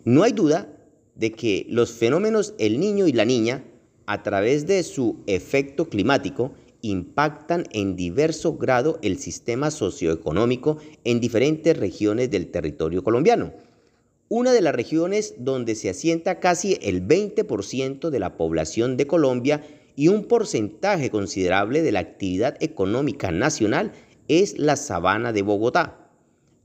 No hay duda de que los fenómenos El Niño y La Niña, a través de su efecto climático, impactan en diverso grado el sistema socioeconómico en diferentes regiones del territorio colombiano. Una de las regiones donde se asienta casi el 20% de la población de Colombia y un porcentaje considerable de la actividad económica nacional es la Sabana de Bogotá.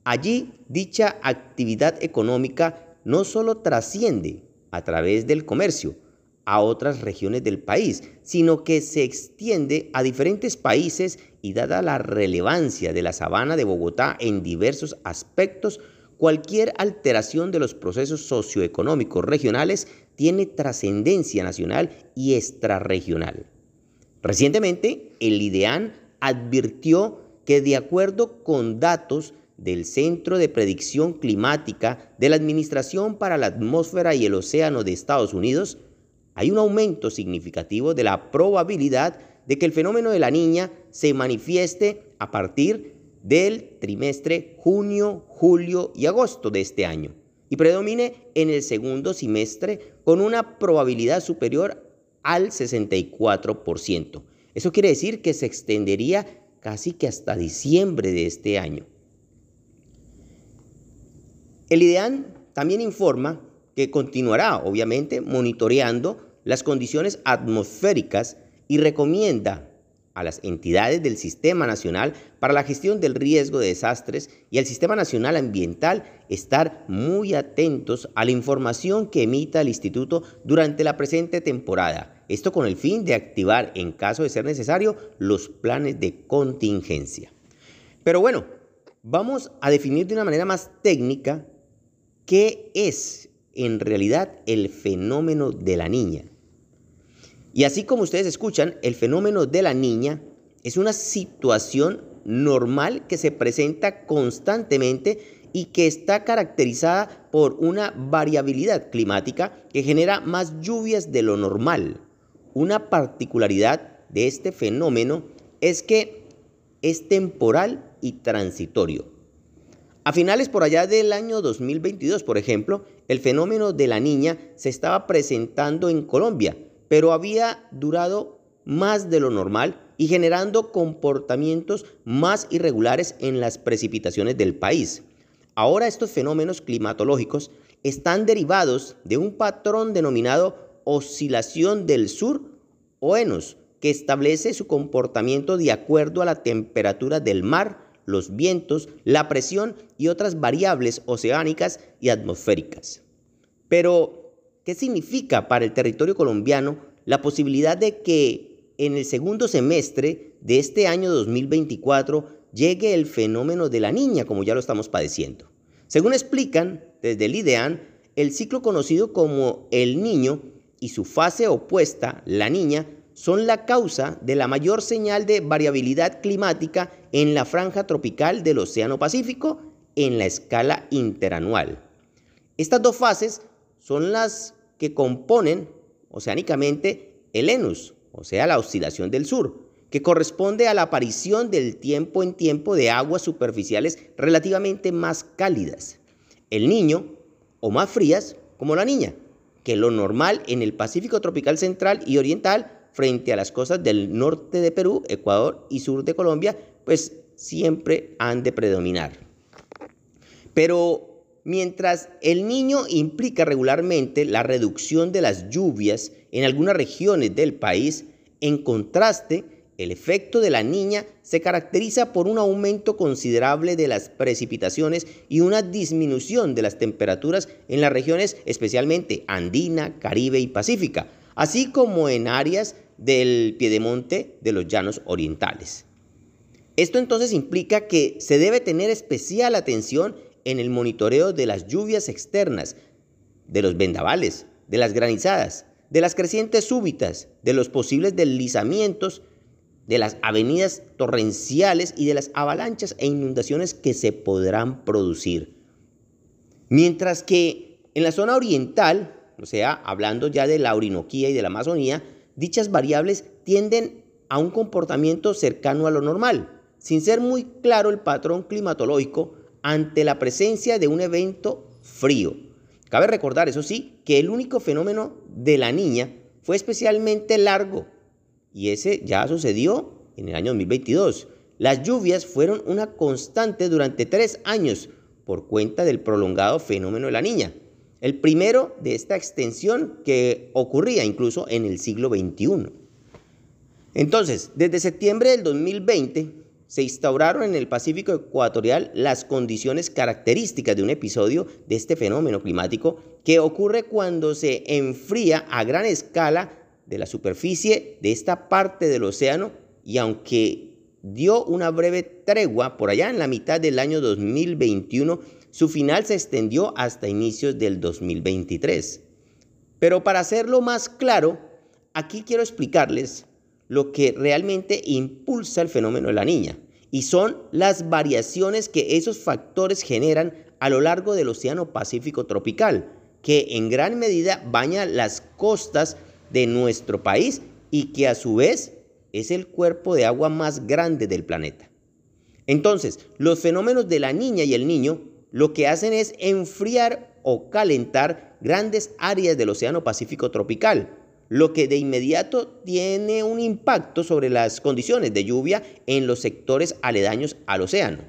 Allí, dicha actividad económica no solo trasciende a través del comercio a otras regiones del país, sino que se extiende a diferentes países y dada la relevancia de la Sabana de Bogotá en diversos aspectos, cualquier alteración de los procesos socioeconómicos regionales tiene trascendencia nacional y extrarregional. Recientemente, el IDEAN advirtió que de acuerdo con datos del Centro de Predicción Climática de la Administración para la Atmósfera y el Océano de Estados Unidos, hay un aumento significativo de la probabilidad de que el fenómeno de La Niña se manifieste a partir del trimestre junio, julio y agosto de este año y predomine en el segundo semestre con una probabilidad superior al 64%. Eso quiere decir que se extendería casi que hasta diciembre de este año. El IDEAN también informa que continuará, obviamente, monitoreando las condiciones atmosféricas y recomienda a las entidades del Sistema Nacional para la Gestión del Riesgo de Desastres y al Sistema Nacional Ambiental estar muy atentos a la información que emita el Instituto durante la presente temporada. Esto con el fin de activar, en caso de ser necesario, los planes de contingencia. Pero bueno, vamos a definir de una manera más técnica qué es en realidad el fenómeno de La Niña. Y así como ustedes escuchan, el fenómeno de La Niña es una situación normal que se presenta constantemente y que está caracterizada por una variabilidad climática que genera más lluvias de lo normal. Una particularidad de este fenómeno es que es temporal y transitorio. A finales por allá del año 2022, por ejemplo, el fenómeno de La Niña se estaba presentando en Colombia, pero había durado más de lo normal y generando comportamientos más irregulares en las precipitaciones del país. Ahora estos fenómenos climatológicos están derivados de un patrón denominado oscilación del sur o ENOS, que establece su comportamiento de acuerdo a la temperatura del mar, los vientos, la presión y otras variables oceánicas y atmosféricas. Pero ¿qué significa para el territorio colombiano la posibilidad de que en el segundo semestre de este año 2024 llegue el fenómeno de La Niña, como ya lo estamos padeciendo? Según explican desde el IDEAN, el ciclo conocido como El Niño y su fase opuesta, La Niña, son la causa de la mayor señal de variabilidad climática en la franja tropical del Océano Pacífico en la escala interanual. Estas dos fases son las que componen oceánicamente el ENOS, o sea, la oscilación del sur, que corresponde a la aparición del tiempo en tiempo de aguas superficiales relativamente más cálidas. El Niño, o más frías, como La Niña, que lo normal en el Pacífico tropical central y oriental frente a las costas del norte de Perú, Ecuador y sur de Colombia, pues siempre han de predominar. Pero mientras El Niño implica regularmente la reducción de las lluvias en algunas regiones del país, en contraste, el efecto de La Niña se caracteriza por un aumento considerable de las precipitaciones y una disminución de las temperaturas en las regiones especialmente andina, Caribe y Pacífica, así como en áreas del piedemonte de los llanos orientales. Esto entonces implica que se debe tener especial atención en el monitoreo de las lluvias externas, de los vendavales, de las granizadas, de las crecientes súbitas, de los posibles deslizamientos, de las avenidas torrenciales y de las avalanchas e inundaciones que se podrán producir. Mientras que en la zona oriental, o sea, hablando ya de la Orinoquía y de la Amazonía, dichas variables tienden a un comportamiento cercano a lo normal, sin ser muy claro el patrón climatológico ante la presencia de un evento frío. Cabe recordar, eso sí, que el único fenómeno de la Niña fue especialmente largo y ese ya sucedió en el año 2022. Las lluvias fueron una constante durante 3 años por cuenta del prolongado fenómeno de la Niña. El primero de esta extensión que ocurría incluso en el siglo XXI. Entonces, desde septiembre del 2020 se instauraron en el Pacífico ecuatorial las condiciones características de un episodio de este fenómeno climático que ocurre cuando se enfría a gran escala de la superficie de esta parte del océano y aunque dio una breve tregua por allá en la mitad del año 2021, su final se extendió hasta inicios del 2023. Pero para hacerlo más claro, aquí quiero explicarles lo que realmente impulsa el fenómeno de la Niña y son las variaciones que esos factores generan a lo largo del Océano Pacífico tropical, que en gran medida baña las costas de nuestro país y que a su vez es el cuerpo de agua más grande del planeta. Entonces, los fenómenos de la Niña y el Niño lo que hacen es enfriar o calentar grandes áreas del Océano Pacífico tropical, lo que de inmediato tiene un impacto sobre las condiciones de lluvia en los sectores aledaños al océano.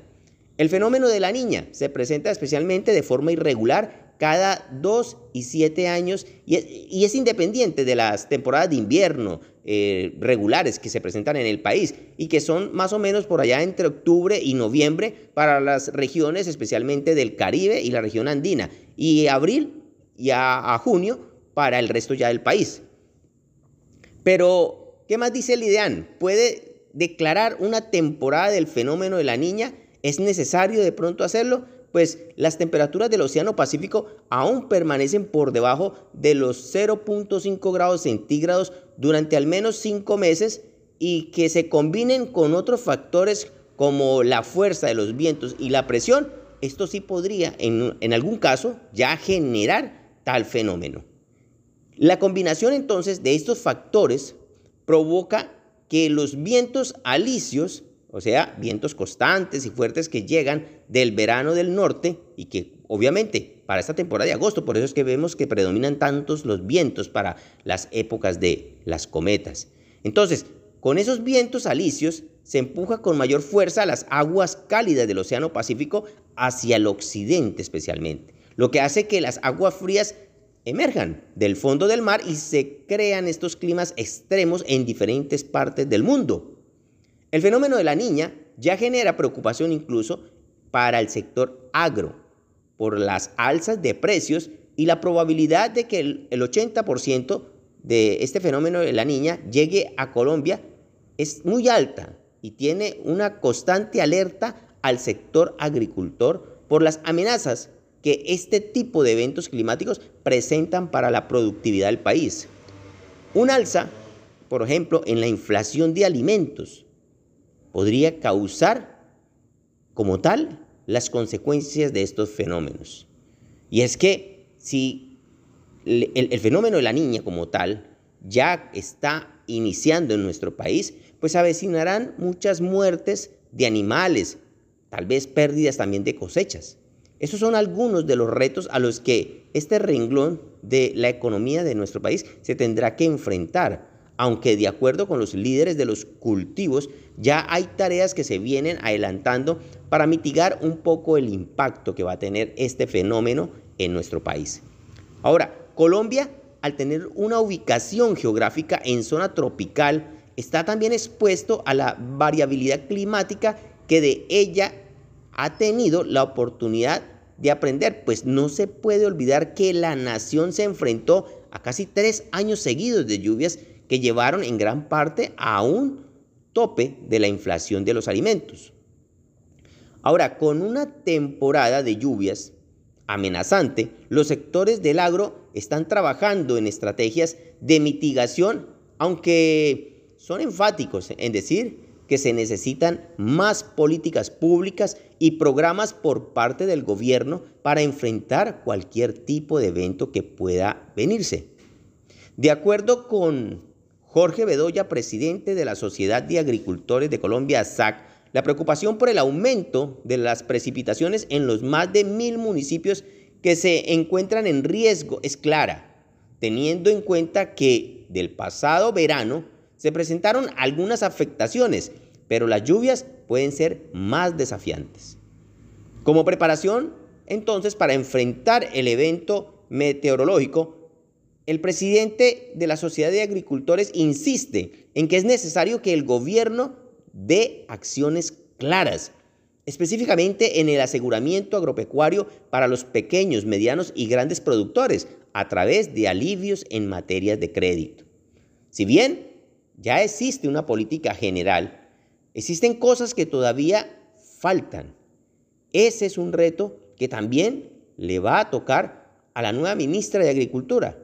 El fenómeno de la Niña se presenta especialmente de forma irregular cada 2 y 7 años y es independiente de las temporadas de invierno regulares que se presentan en el país y que son más o menos por allá entre octubre y noviembre para las regiones especialmente del Caribe y la región andina y abril y a junio para el resto ya del país. Pero, ¿qué más dice el IDEAN? ¿Puede declarar una temporada del fenómeno de la Niña? ¿Es necesario de pronto hacerlo? Pues las temperaturas del Océano Pacífico aún permanecen por debajo de los 0.5 grados centígrados durante al menos 5 meses y que se combinen con otros factores como la fuerza de los vientos y la presión, esto sí podría en algún caso ya generar tal fenómeno. La combinación entonces de estos factores provoca que los vientos alisios, o sea, vientos constantes y fuertes que llegan del verano del norte y que obviamente para esta temporada de agosto, por eso es que vemos que predominan tantos los vientos para las épocas de las cometas. Entonces, con esos vientos alisios se empuja con mayor fuerza las aguas cálidas del Océano Pacífico hacia el occidente especialmente, lo que hace que las aguas frías emerjan del fondo del mar y se crean estos climas extremos en diferentes partes del mundo. El fenómeno de la Niña ya genera preocupación incluso para el sector agro por las alzas de precios y la probabilidad de que el 80% de este fenómeno de la Niña llegue a Colombia es muy alta y tiene una constante alerta al sector agricultor por las amenazas que este tipo de eventos climáticos presentan para la productividad del país. Un alza, por ejemplo, en la inflación de alimentos podría causar como tal las consecuencias de estos fenómenos. Y es que si el fenómeno de la Niña como tal ya está iniciando en nuestro país, pues avecinarán muchas muertes de animales, tal vez pérdidas también de cosechas. Esos son algunos de los retos a los que este renglón de la economía de nuestro país se tendrá que enfrentar, aunque de acuerdo con los líderes de los cultivos, ya hay tareas que se vienen adelantando para mitigar un poco el impacto que va a tener este fenómeno en nuestro país. Ahora, Colombia, al tener una ubicación geográfica en zona tropical, está también expuesto a la variabilidad climática que de ella ha tenido la oportunidad de aprender, pues no se puede olvidar que la nación se enfrentó a casi 3 años seguidos de lluvias que llevaron en gran parte a un tope de la inflación de los alimentos. Ahora, con una temporada de lluvias amenazante, los sectores del agro están trabajando en estrategias de mitigación, aunque son enfáticos en decir que se necesitan más políticas públicas y programas por parte del gobierno para enfrentar cualquier tipo de evento que pueda venirse. De acuerdo con Jorge Bedoya, presidente de la Sociedad de Agricultores de Colombia, SAC, la preocupación por el aumento de las precipitaciones en los más de 1000 municipios que se encuentran en riesgo es clara, teniendo en cuenta que del pasado verano se presentaron algunas afectaciones, pero las lluvias pueden ser más desafiantes. Como preparación, entonces, para enfrentar el evento meteorológico, el presidente de la Sociedad de Agricultores insiste en que es necesario que el gobierno dé acciones claras, específicamente en el aseguramiento agropecuario para los pequeños, medianos y grandes productores, a través de alivios en materias de crédito. Si bien ya existe una política general, existen cosas que todavía faltan. Ese es un reto que también le va a tocar a la nueva ministra de Agricultura.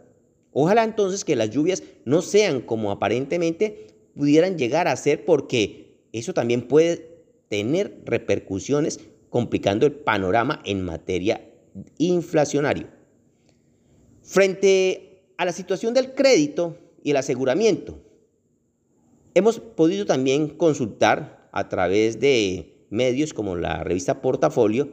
Ojalá entonces que las lluvias no sean como aparentemente pudieran llegar a ser, porque eso también puede tener repercusiones complicando el panorama en materia inflacionario. Frente a la situación del crédito y el aseguramiento, hemos podido también consultar a través de medios como la revista Portafolio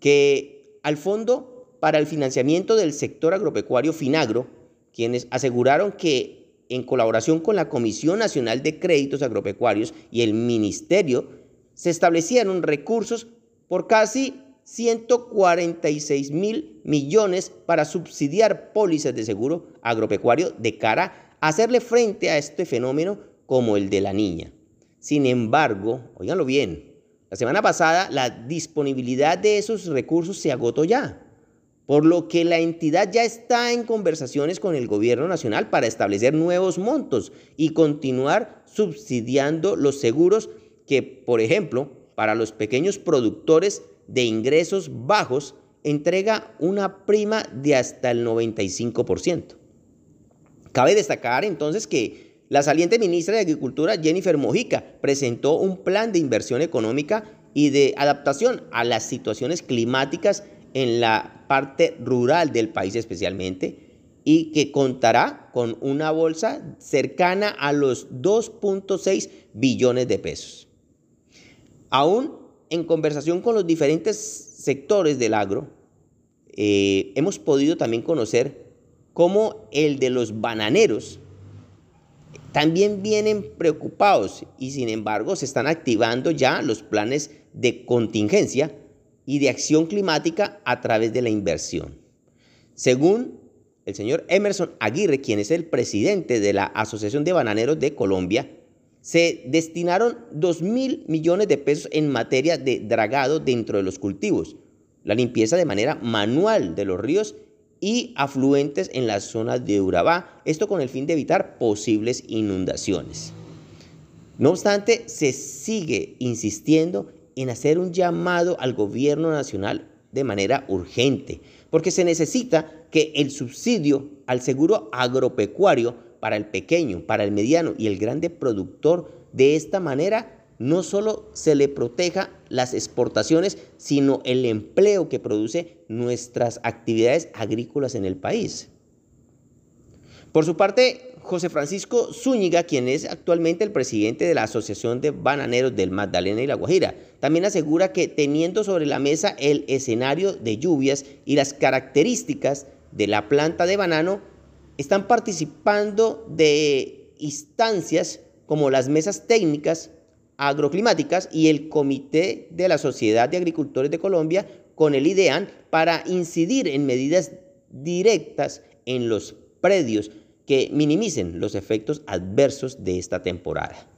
que al Fondo para el Financiamiento del Sector Agropecuario FINAGRO, quienes aseguraron que en colaboración con la Comisión Nacional de Créditos Agropecuarios y el Ministerio se establecieron recursos por casi 146.000 millones para subsidiar pólizas de seguro agropecuario de cara a hacerle frente a este fenómeno como el de la niña. Sin embargo, óiganlo bien, la semana pasada la disponibilidad de esos recursos se agotó ya, por lo que la entidad ya está en conversaciones con el gobierno nacional para establecer nuevos montos y continuar subsidiando los seguros que, por ejemplo, para los pequeños productores de ingresos bajos, entrega una prima de hasta el 95%. Cabe destacar entonces que la saliente ministra de Agricultura, Jennifer Mojica, presentó un plan de inversión económica y de adaptación a las situaciones climáticas en la parte rural del país especialmente, y que contará con una bolsa cercana a los 2.6 billones de pesos. Aún en conversación con los diferentes sectores del agro, hemos podido también conocer cómo el de los bananeros también vienen preocupados y sin embargo se están activando ya los planes de contingencia y de acción climática a través de la inversión. Según el señor Emerson Aguirre, quien es el presidente de la Asociación de Bananeros de Colombia, se destinaron 2.000 millones de pesos en materia de dragado dentro de los cultivos, la limpieza de manera manual de los ríos y afluentes en las zonas de Urabá, esto con el fin de evitar posibles inundaciones. No obstante, se sigue insistiendo en hacer un llamado al gobierno nacional de manera urgente, porque se necesita que el subsidio al seguro agropecuario para el pequeño, para el mediano y el grande productor, de esta manera no solo se le proteja las exportaciones, sino el empleo que produce nuestras actividades agrícolas en el país. Por su parte, José Francisco Zúñiga, quien es actualmente el presidente de la Asociación de Bananeros del Magdalena y La Guajira, también asegura que teniendo sobre la mesa el escenario de lluvias y las características de la planta de banano, están participando de instancias como las mesas técnicas agroclimáticas y el Comité de la Sociedad de Agricultores de Colombia con el IDEAN para incidir en medidas directas en los predios que minimicen los efectos adversos de esta temporada.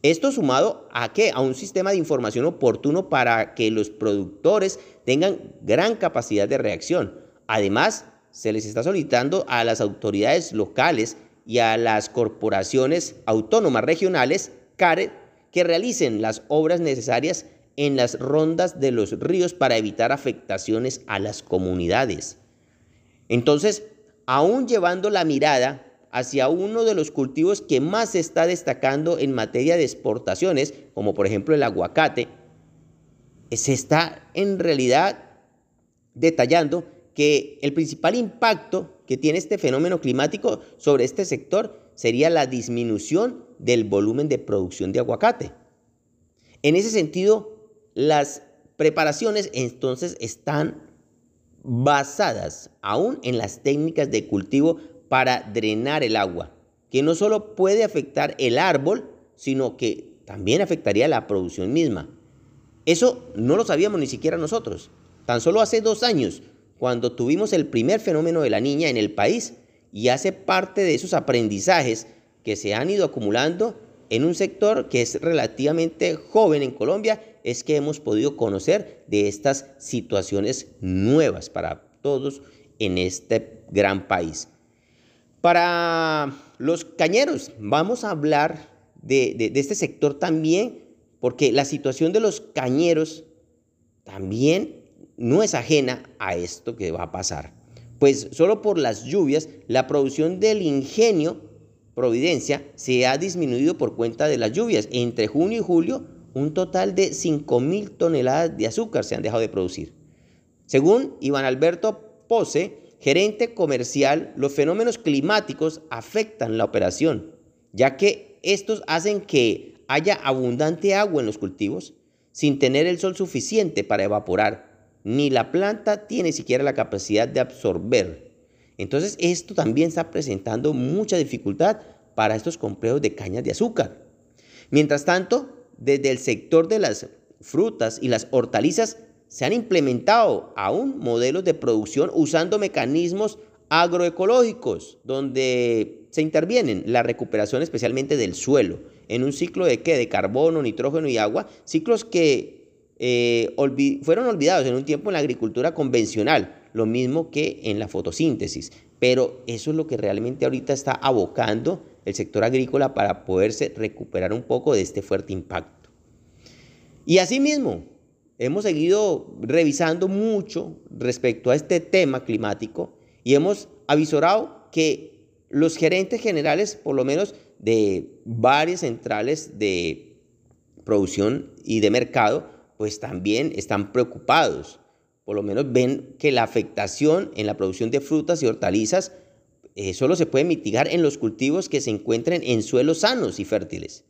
Esto sumado a un sistema de información oportuno para que los productores tengan gran capacidad de reacción. Además, se les está solicitando a las autoridades locales y a las corporaciones autónomas regionales, CARE, que realicen las obras necesarias en las rondas de los ríos para evitar afectaciones a las comunidades. Entonces, aún llevando la mirada hacia uno de los cultivos que más se está destacando en materia de exportaciones, como por ejemplo el aguacate, se está en realidad detallando que el principal impacto que tiene este fenómeno climático sobre este sector sería la disminución del volumen de producción de aguacate. En ese sentido, las preparaciones entonces están basadas aún en las técnicas de cultivo para drenar el agua, que no solo puede afectar el árbol, sino que también afectaría la producción misma. Eso no lo sabíamos ni siquiera nosotros. Tan solo hace 2 años, cuando tuvimos el primer fenómeno de la niña en el país, y hace parte de esos aprendizajes que se han ido acumulando en un sector que es relativamente joven en Colombia, es que hemos podido conocer de estas situaciones nuevas para todos en este gran país. Para los cañeros, vamos a hablar de este sector también, porque la situación de los cañeros también no es ajena a esto que va a pasar. Pues solo por las lluvias, la producción del ingenio Providencia se ha disminuido por cuenta de las lluvias. Entre junio y julio, un total de 5.000 toneladas de azúcar se han dejado de producir. Según Iván Alberto Pose, gerente comercial, los fenómenos climáticos afectan la operación, ya que estos hacen que haya abundante agua en los cultivos sin tener el sol suficiente para evaporar, ni la planta tiene siquiera la capacidad de absorber. Entonces esto también está presentando mucha dificultad para estos complejos de cañas de azúcar. Mientras tanto, desde el sector de las frutas y las hortalizas se han implementado aún modelos de producción usando mecanismos agroecológicos, donde se intervienen la recuperación especialmente del suelo, en un ciclo de carbono, nitrógeno y agua, ciclos que fueron olvidados en un tiempo en la agricultura convencional, lo mismo que en la fotosíntesis, pero eso es lo que realmente ahorita está abocando el sector agrícola para poderse recuperar un poco de este fuerte impacto. Y asimismo, hemos seguido revisando mucho respecto a este tema climático y hemos avisorado que los gerentes generales, por lo menos de varias centrales de producción y de mercado, pues también están preocupados. Por lo menos ven que la afectación en la producción de frutas y hortalizas solo se puede mitigar en los cultivos que se encuentren en suelos sanos y fértiles.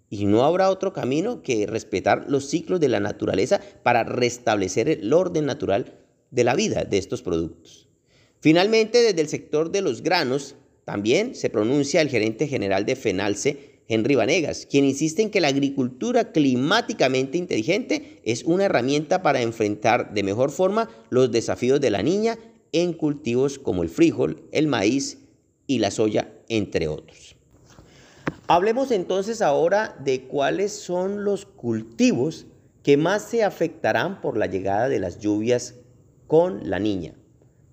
Y no habrá otro camino que respetar los ciclos de la naturaleza para restablecer el orden natural de la vida de estos productos. Finalmente, desde el sector de los granos, también se pronuncia el gerente general de FENALCE, Henry Vanegas, quien insiste en que la agricultura climáticamente inteligente es una herramienta para enfrentar de mejor forma los desafíos de la niña en cultivos como el frijol, el maíz y la soya, entre otros. Hablemos entonces ahora de cuáles son los cultivos que más se afectarán por la llegada de las lluvias con la niña.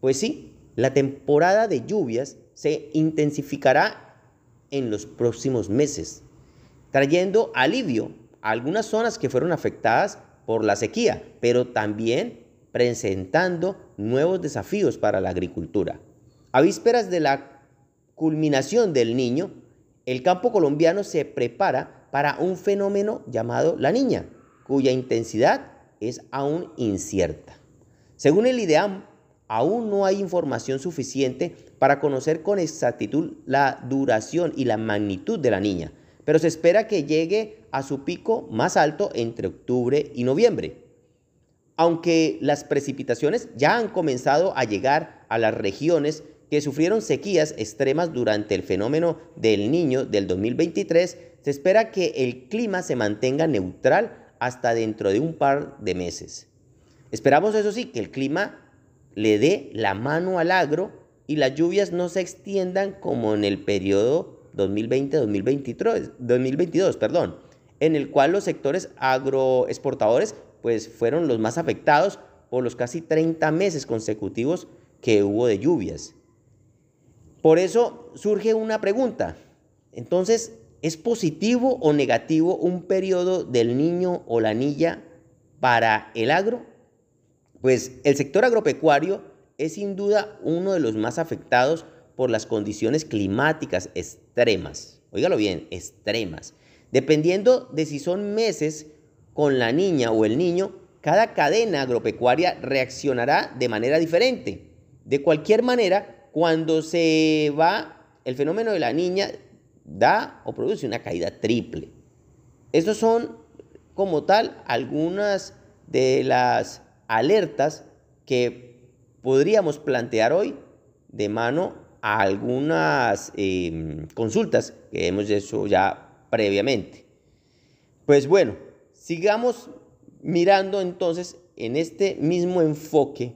Pues sí, la temporada de lluvias se intensificará en los próximos meses, trayendo alivio a algunas zonas que fueron afectadas por la sequía, pero también presentando nuevos desafíos para la agricultura. A vísperas de la culminación del Niño, el campo colombiano se prepara para un fenómeno llamado la Niña, cuya intensidad es aún incierta. Según el IDEAM, aún no hay información suficiente para conocer con exactitud la duración y la magnitud de la niña, pero se espera que llegue a su pico más alto entre octubre y noviembre. Aunque las precipitaciones ya han comenzado a llegar a las regiones que sufrieron sequías extremas durante el fenómeno del Niño del 2023, se espera que el clima se mantenga neutral hasta dentro de un par de meses. Esperamos, eso sí, que el clima le dé la mano al agro y las lluvias no se extiendan como en el periodo 2020-2022, en el cual los sectores agroexportadores pues, fueron los más afectados por los casi 30 meses consecutivos que hubo de lluvias. Por eso surge una pregunta. Entonces, ¿es positivo o negativo un periodo del Niño o la Niña para el agro? Pues el sector agropecuario es sin duda uno de los más afectados por las condiciones climáticas extremas. Óigalo bien, extremas. Dependiendo de si son meses con la niña o el niño, cada cadena agropecuaria reaccionará de manera diferente. De cualquier manera, cuando se va el fenómeno de la niña, da o produce una caída triple. Estos son, como tal, algunas de las alertas que podríamos plantear hoy de mano a algunas consultas que hemos hecho ya previamente. Pues bueno, sigamos mirando entonces en este mismo enfoque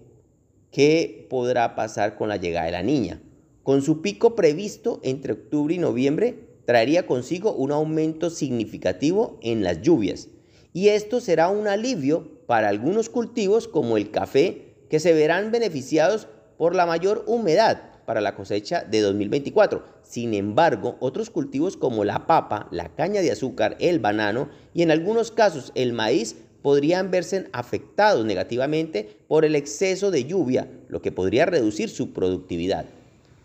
qué podrá pasar con la llegada de la niña. Con su pico previsto entre octubre y noviembre, traería consigo un aumento significativo en las lluvias. Y esto será un alivio para algunos cultivos como el café, que se verán beneficiados por la mayor humedad para la cosecha de 2024. Sin embargo, otros cultivos como la papa, la caña de azúcar, el banano y en algunos casos el maíz podrían verse afectados negativamente por el exceso de lluvia, lo que podría reducir su productividad.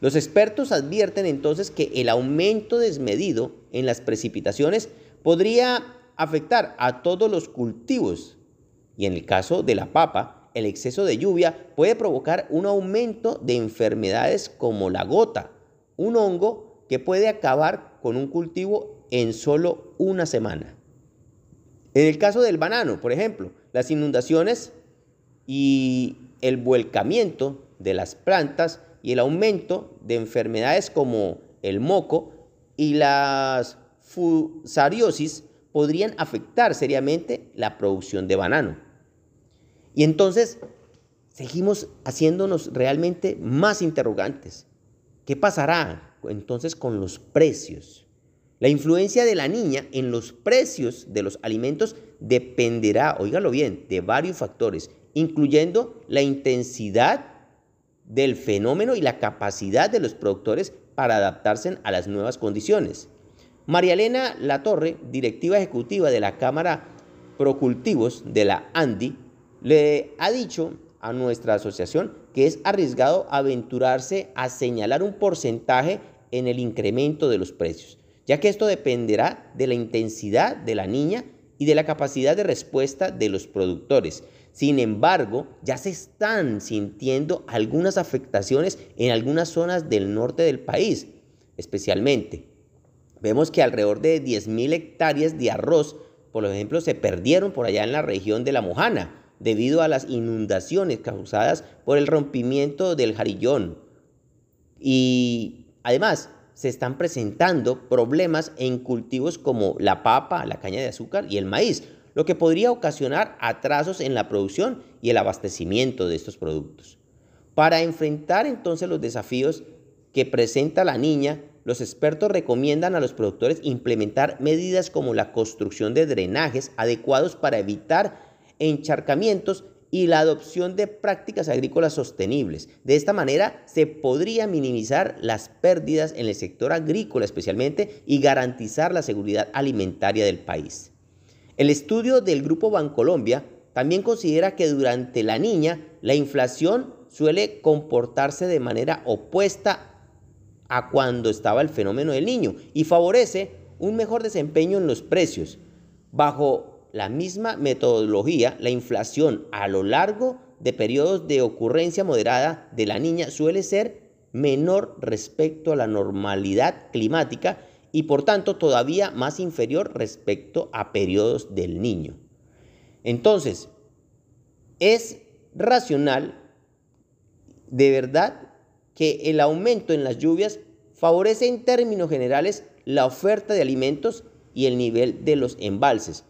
Los expertos advierten entonces que el aumento desmedido en las precipitaciones podría afectar a todos los cultivos y en el caso de la papa, el exceso de lluvia puede provocar un aumento de enfermedades como la gota, un hongo que puede acabar con un cultivo en solo una semana. En el caso del banano, por ejemplo, las inundaciones y el volcamiento de las plantas y el aumento de enfermedades como el moco y las fusariosis podrían afectar seriamente la producción de banano. Y entonces seguimos haciéndonos realmente más interrogantes. ¿Qué pasará entonces con los precios? La influencia de la niña en los precios de los alimentos dependerá, óigalo bien, de varios factores, incluyendo la intensidad del fenómeno y la capacidad de los productores para adaptarse a las nuevas condiciones. María Elena Latorre, directiva ejecutiva de la Cámara Procultivos de la ANDI, le ha dicho a nuestra asociación que es arriesgado aventurarse a señalar un porcentaje en el incremento de los precios, ya que esto dependerá de la intensidad de la niña y de la capacidad de respuesta de los productores. Sin embargo, ya se están sintiendo algunas afectaciones en algunas zonas del norte del país, especialmente. Vemos que alrededor de 10.000 hectáreas de arroz, por ejemplo, se perdieron por allá en la región de La Mojana, debido a las inundaciones causadas por el rompimiento del Jarillón. Y además se están presentando problemas en cultivos como la papa, la caña de azúcar y el maíz, lo que podría ocasionar atrasos en la producción y el abastecimiento de estos productos. Para enfrentar entonces los desafíos que presenta la niña, los expertos recomiendan a los productores implementar medidas como la construcción de drenajes adecuados para evitar encharcamientos y la adopción de prácticas agrícolas sostenibles. De esta manera se podría minimizar las pérdidas en el sector agrícola especialmente y garantizar la seguridad alimentaria del país. El estudio del Grupo Bancolombia también considera que durante la niña la inflación suele comportarse de manera opuesta a cuando estaba el fenómeno del niño y favorece un mejor desempeño en los precios. Bajo la misma metodología, la inflación a lo largo de periodos de ocurrencia moderada de la niña suele ser menor respecto a la normalidad climática y por tanto todavía más inferior respecto a periodos del niño. Entonces, es racional de verdad que el aumento en las lluvias favorece en términos generales la oferta de alimentos y el nivel de los embalses,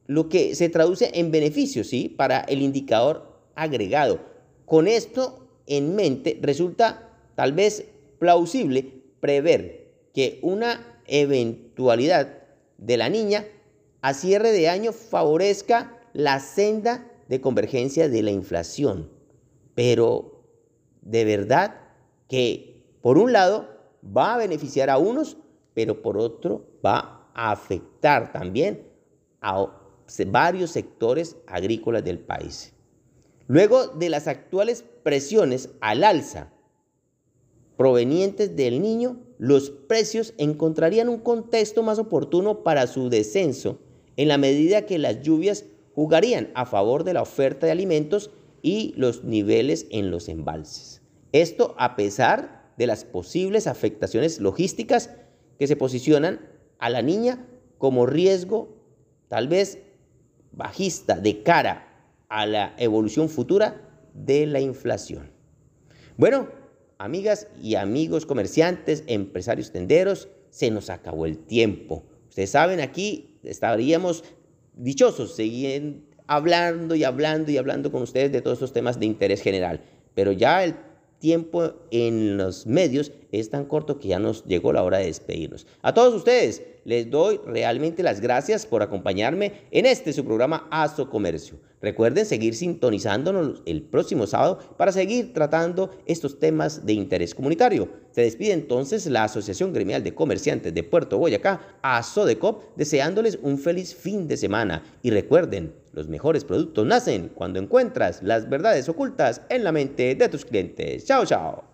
lo que se traduce en beneficios, ¿sí?, para el indicador agregado. Con esto en mente, resulta tal vez plausible prever que una eventualidad de la niña a cierre de año favorezca la senda de convergencia de la inflación. Pero de verdad que por un lado va a beneficiar a unos, pero por otro va a afectar también a varios sectores agrícolas del país. Luego de las actuales presiones al alza provenientes del niño, los precios encontrarían un contexto más oportuno para su descenso en la medida que las lluvias jugarían a favor de la oferta de alimentos y los niveles en los embalses. Esto a pesar de las posibles afectaciones logísticas que se posicionan a la niña como riesgo tal vez bajista de cara a la evolución futura de la inflación. Bueno, amigas y amigos comerciantes, empresarios tenderos, se nos acabó el tiempo. Ustedes saben, aquí estaríamos dichosos, seguir hablando y hablando y hablando con ustedes de todos estos temas de interés general, pero ya el tiempo en los medios es tan corto que ya nos llegó la hora de despedirnos. A todos ustedes les doy realmente las gracias por acompañarme en su programa ASO Comercio. Recuerden seguir sintonizándonos el próximo sábado para seguir tratando estos temas de interés comunitario. Se despide entonces la Asociación Gremial de Comerciantes de Puerto Boyacá, ASODECOP, deseándoles un feliz fin de semana. Y recuerden, los mejores productos nacen cuando encuentras las verdades ocultas en la mente de tus clientes. Chao, chao.